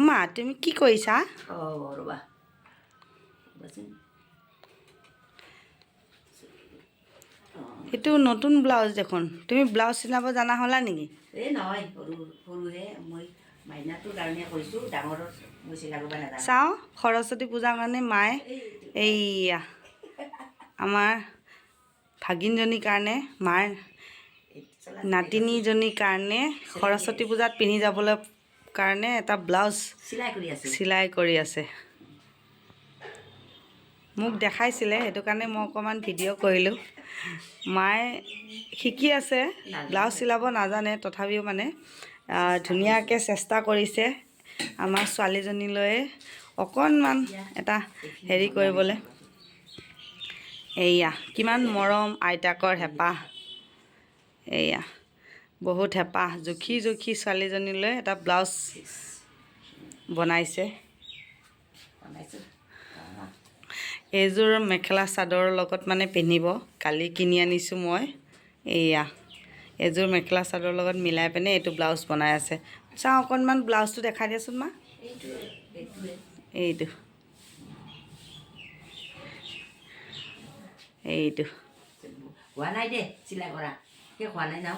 মা তুমি কি কৰিছা? ৰ'বা এইটো নতুন ব্লাউজ দেখোন। তুমি ব্লাউজ চিলাব জানা হ'লা নেকি? এই নহয় সৰুহে মই মাইনাটোৰ কাৰণে কৈছোঁ, ডাঙৰৰ মই চিলাব নাজানো। চাওঁ সৰস্বতী পূজাৰ কাৰণে মায়ে এইয়া আমাৰ ভাগিনজনীৰ কাৰণে মাৰ নাতিনীজনীৰ কাৰণে সৰস্বতী পূজাত পিন্ধি যাবলৈ কাৰণে এটা ব্লাউজ চিলাই কৰি আছে। মোক দেখাইছিলে, সেইটো কাৰণে মই অকণমান ভিডিঅ' কৰিলোঁ। মায়ে শিকি আছে, ব্লাউজ চিলাব নাজানে, তথাপিও মানে ধুনীয়াকৈ চেষ্টা কৰিছে আমাৰ ছোৱালীজনীলৈ অকণমান এটা হেৰি কৰিবলৈ। এইয়া কিমান মৰম, আইতাকৰ হেঁপাহ, এইয়া বহুত হেঁপাহ জুখি জুখি ছোৱালীজনীলৈ এটা ব্লাউজ বনাইছে। এইযোৰ মেখেলা চাদৰৰ লগত মানে পিন্ধিব, কালি কিনি আনিছোঁ মই। এইয়া এইযোৰ মেখেলা চাদৰৰ লগত মিলাই পিনে এইটো ব্লাউজ বনাই আছে। চাওঁ অকণমান ব্লাউজটো দেখাই দিয়াচোন মা। এইটো এইটো হোৱা নাই দে চিলাই কৰা, শেষ হোৱা নাই ন?